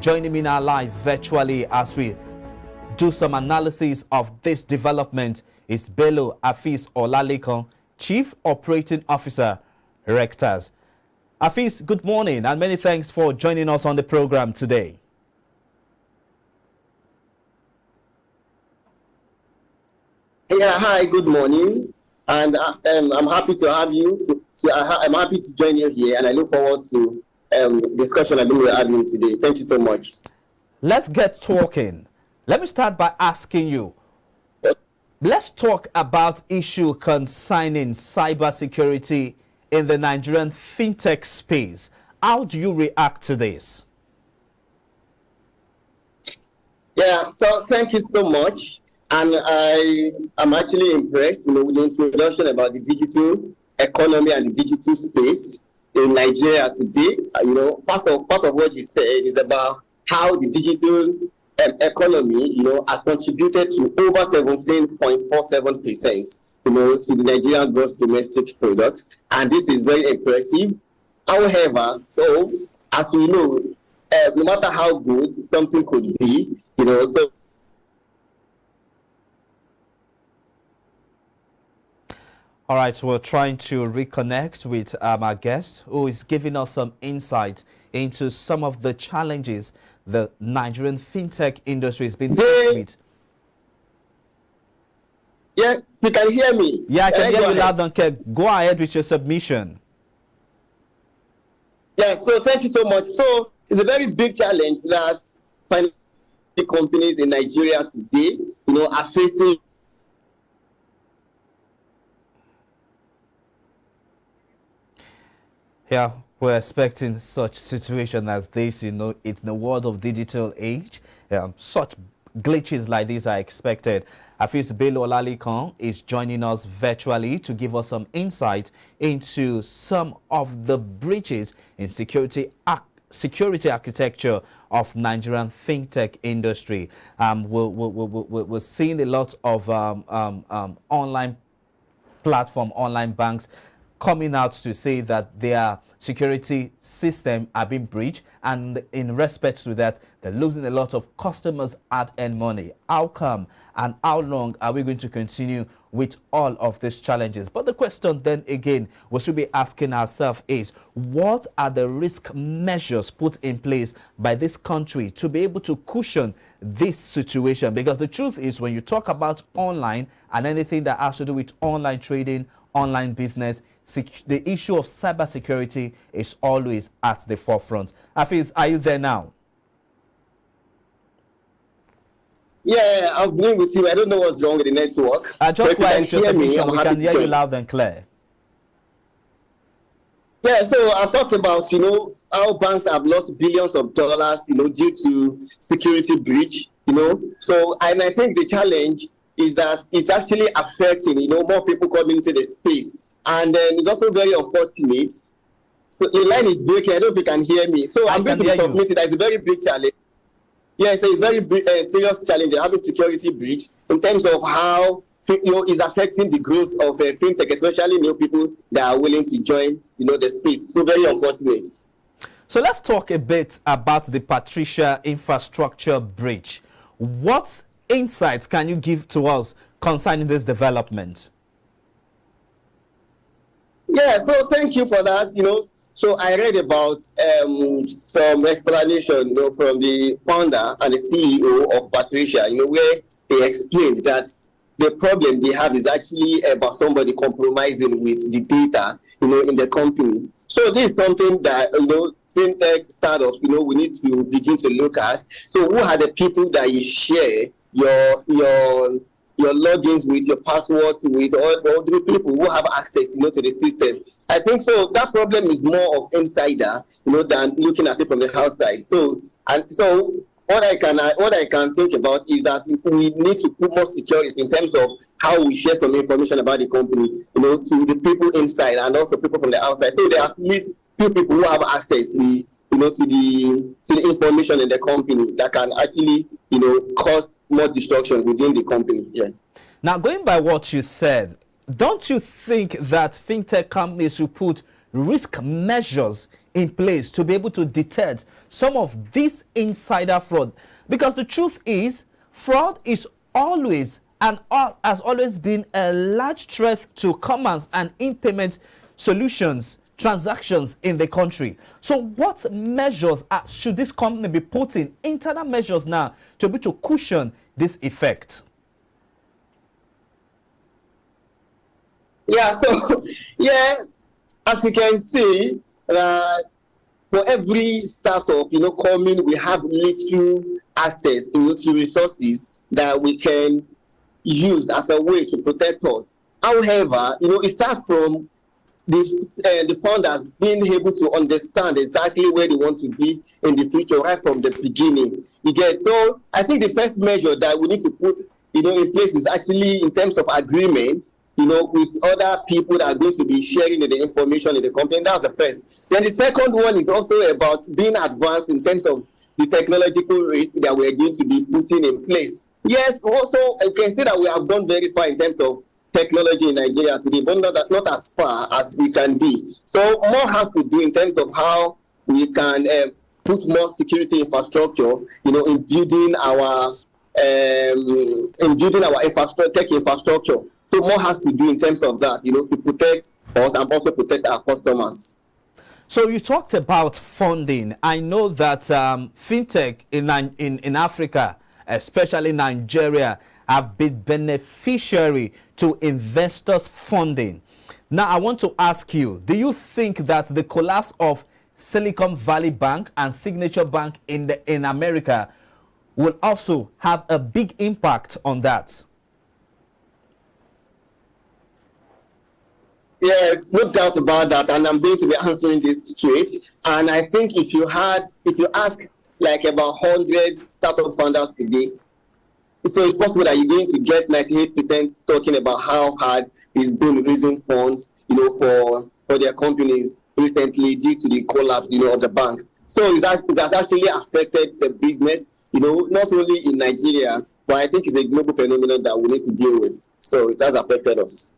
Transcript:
Joining me now live virtually as we do some analysis of this development is Bello Afis Olalekan, Chief Operating Officer, Rectors. Afis, good morning and many thanks for joining us on the program today. Yeah, hi, good morning. And I'm happy to have you. I'm happy to join you here, and I look forward to discussion I've been having today. Thank you so much. Let's get talking. Let me start by asking you. Let's talk about issue concerning cybersecurity in the Nigerian fintech space. How do you react to this? Yeah, so thank you so much. And I am actually impressed, with the introduction about the digital economy and the digital space in Nigeria today. Part of what you said is about how the digital economy, has contributed to over 17.47%, to the Nigerian gross domestic product, and this is very impressive. However, so as we know, no matter how good something could be, so. All right, we're trying to reconnect with our guest who is giving us some insight into some of the challenges the Nigerian fintech industry has been faced with. Yeah, you can hear me. Yeah, I can hear you loud and clear. Go ahead with your submission. Yeah, so thank you so much. So it's a very big challenge that financial companies in Nigeria today, are facing. Yeah, we're expecting such situation as this. It's the world of digital age. Such glitches like this are expected. Afis Bello Olalekan is joining us virtually to give us some insight into some of the breaches in security architecture of Nigerian fintech industry. We're seeing a lot of online banks coming out to say that their security system are being breached, and in respect to that, they're losing a lot of customers' hard-earned money. How come and how long are we going to continue with all of these challenges? But the question then again we should be asking ourselves is, what are the risk measures put in place by this country to be able to cushion this situation? Because the truth is, when you talk about online and anything that has to do with online trading, online business, the issue of cybersecurity is always at the forefront. Hafiz, are you there now? Yeah, I've been with you. I don't know what's wrong with the network. Just quiet your submission. We can hear you loud and clear. Yeah, so I talked about, how banks have lost billions of dollars, due to security breach, So, and I think the challenge is that it's actually affecting, more people coming into the space. And then it's also very unfortunate. So the line is breaking. I don't know if you can hear me. So I'm going to submit it. It's a very big challenge. Yeah, so it's very serious challenge. They're having security breach in terms of how is affecting the growth of fintech, especially new people that are willing to join the space. So very unfortunate. So let's talk a bit about the Patricia infrastructure breach. What insights can you give to us concerning this development? Yeah, so thank you for that. So I read about some explanation, from the founder and the CEO of Patricia, where they explained that the problem they have is actually about somebody compromising with the data, in the company. So this is something that, fintech startups, we need to begin to look at. So who are the people that you share your logins with, your passwords with, all the people who have access, to the system? I think so. That problem is more of insider, than looking at it from the outside. So what I can think about is that we need to put more security in terms of how we share some information about the company, to the people inside and also people from the outside. So there are at least few people who have access, to the information in the company that can actually, cause more destruction within the company. Yeah. Now, going by what you said, don't you think that fintech companies should put risk measures in place to be able to detect some of this insider fraud? Because the truth is, fraud is always and has always been a large threat to commerce and in-payment solutions, transactions in the country. So what measures should this company be putting, internal measures now, to be able to cushion this effect? Yeah, so, yeah, as we can see, for every startup, coming, we have little access, to resources that we can use as a way to protect us. However, it starts from the founders being able to understand exactly where they want to be in the future right from the beginning. So I think the first measure that we need to put, in place is actually in terms of agreement, with other people that are going to be sharing the information in the company. That's the first. Then the second one is also about being advanced in terms of the technological risk that we're going to be putting in place. Yes, also, I can say that we have gone very far in terms of technology in Nigeria today, but not as far as we can be. So more has to do in terms of how we can put more security infrastructure, in building our tech infrastructure. So more has to do in terms of that, to protect us and also protect our customers. So you talked about funding. I know that Fintech in Africa, especially Nigeria, have been beneficiary to investors' funding. Now, I want to ask you, do you think that the collapse of Silicon Valley Bank and Signature Bank in America will also have a big impact on that? Yes, no doubt about that, and I'm going to be answering this straight. And I think if you ask like about 100 startup founders today, so it's possible that you're going to get 98% talking about how hard it's been raising funds, for their companies recently due to the collapse, of the bank. So it has actually affected the business, not only in Nigeria, but I think it's a global phenomenon that we need to deal with. So it has affected us.